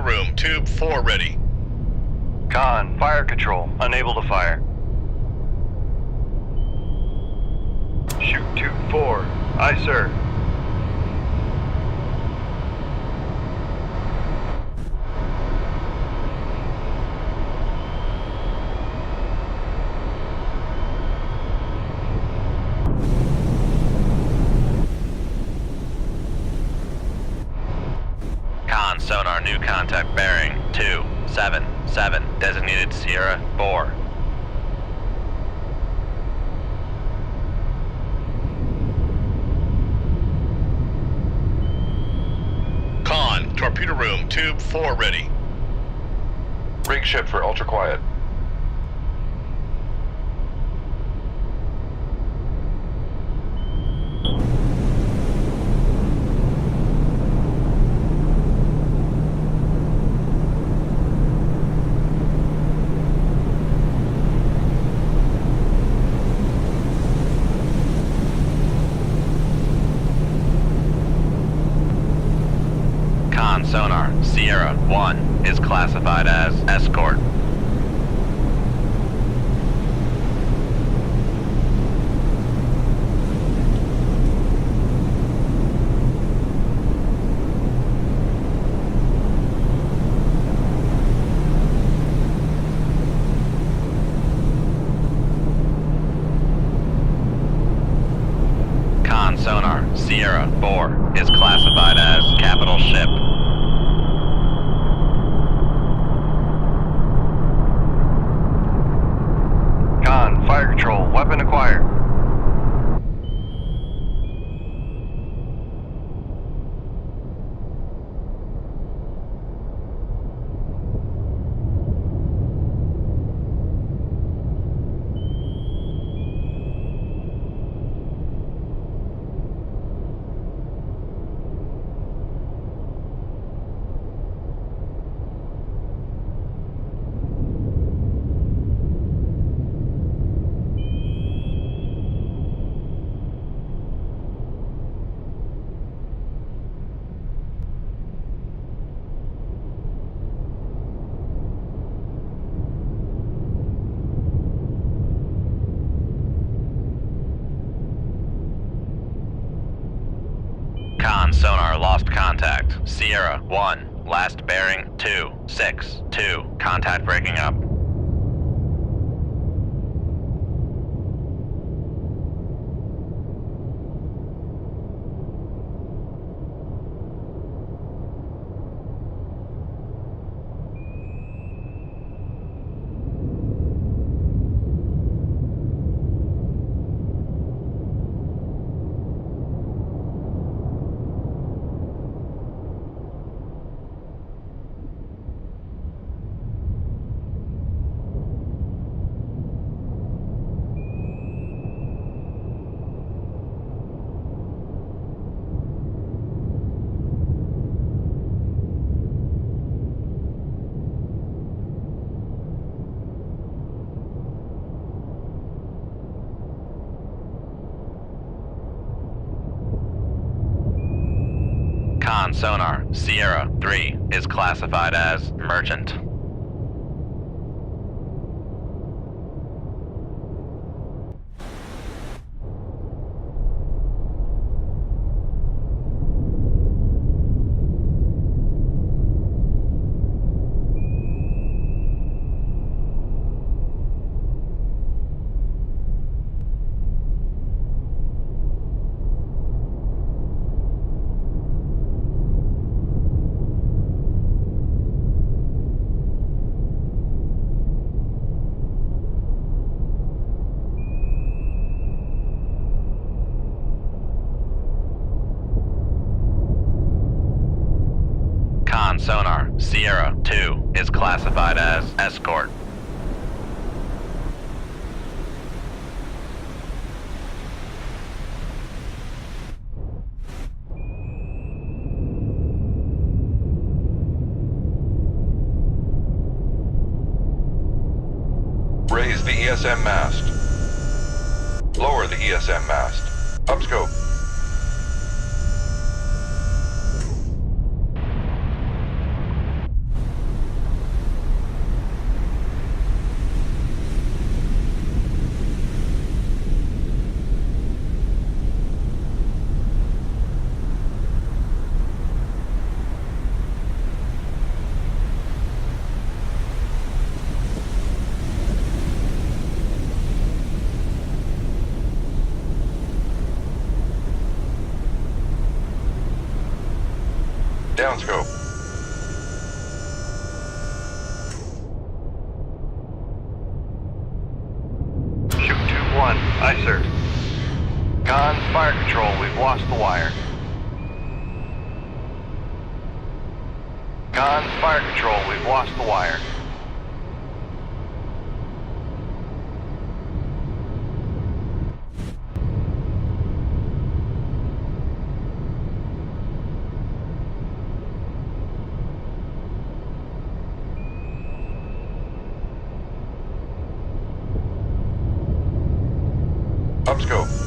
room, tube 4 ready. Con, fire control, unable to fire. Shoot tube 4. Aye, sir. Con, sonar, new contact bearing 277, designated Sierra 4. Con, torpedo room, tube 4 ready. Rig ship for ultra quiet. Con, sonar, Sierra 1 is classified as escort. Con, sonar, Sierra 4 is classified as capital ship. Con, fire control, weapon acquired. Con, sonar, lost contact. Sierra 1, last bearing 262, contact breaking up. Con, sonar, Sierra 3 is classified as merchant. Con, sonar, Sierra 2 is classified as escort. Raise the ESM mast. Lower the ESM mast. Upscope. Aye, sir. Con, fire control, we've lost the wire. Con, fire control, we've lost the wire. Upscope.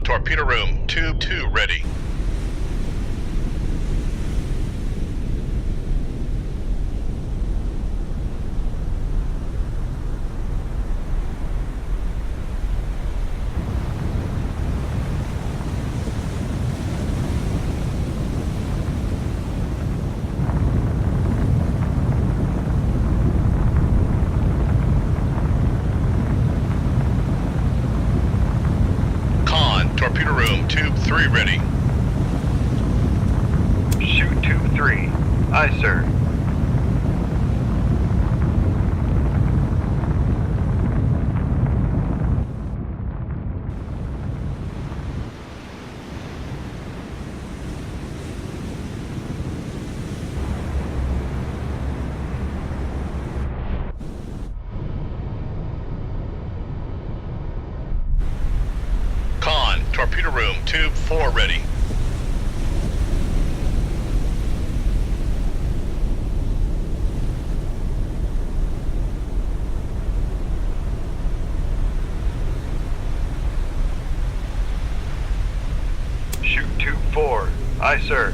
Torpedo room, tube 2 ready. Torpedo room, tube 3 ready. Shoot tube 3. Aye, sir. Torpedo room, tube 4 ready. Shoot tube 4. Aye, sir.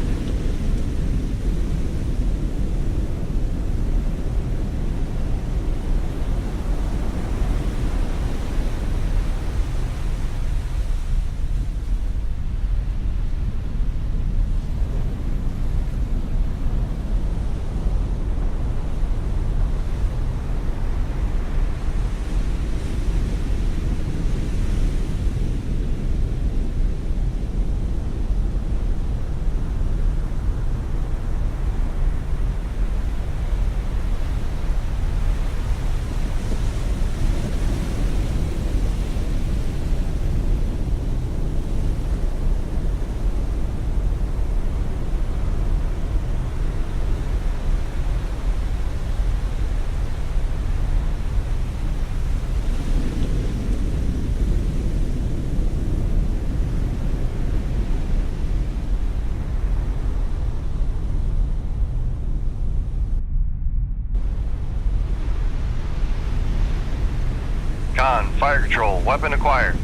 Con, fire control, weapon acquired.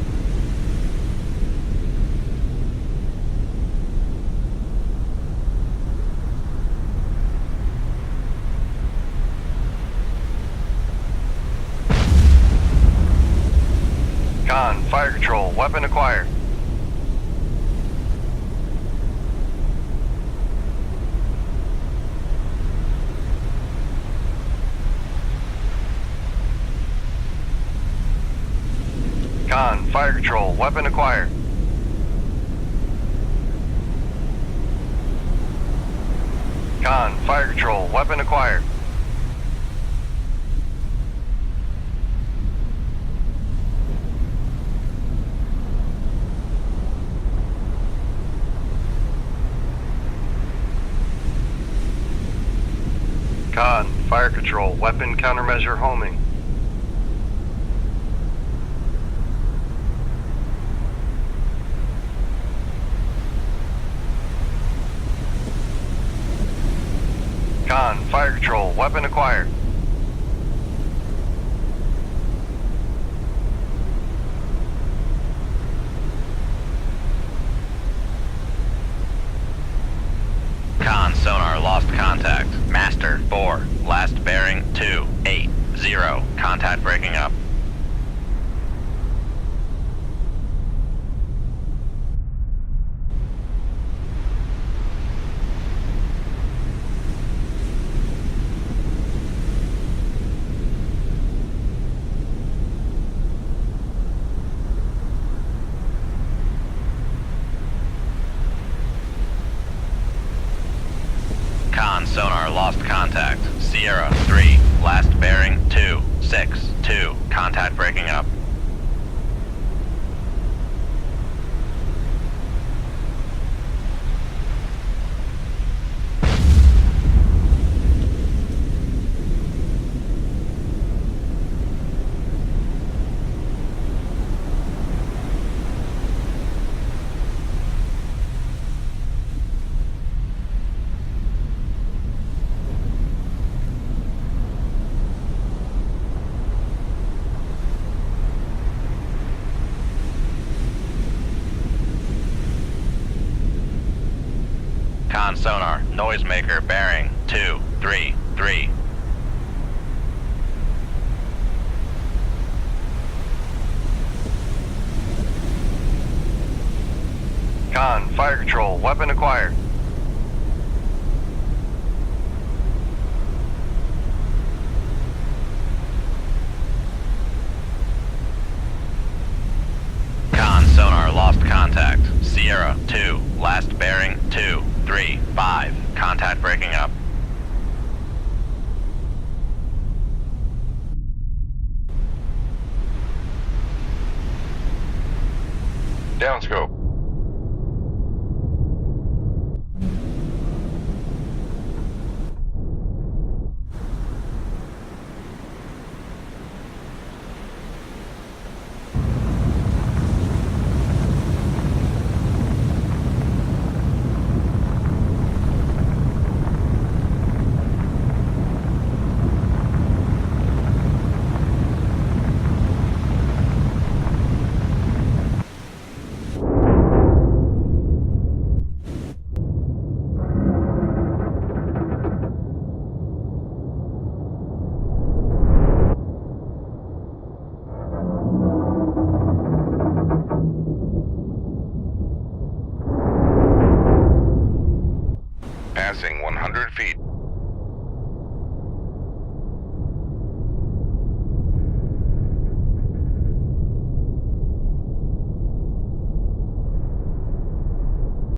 Con, fire control, weapon acquired. Con, fire control, weapon acquired. Con, fire control, weapon acquired. Con, fire control, weapon countermeasure homing. Con, fire control, weapon acquired. Con, sonar, lost contact. Master, 4, last bearing, 280. Contact breaking up. Con, sonar, lost contact. Sierra, 3, last bearing, 262. Contact breaking up. Con, sonar, noisemaker, bearing, 233. Con, fire control, weapon acquired. Con, sonar, lost contact. Sierra, 2, last bearing, 235. Contact breaking up. Downscope. Passing 100 feet.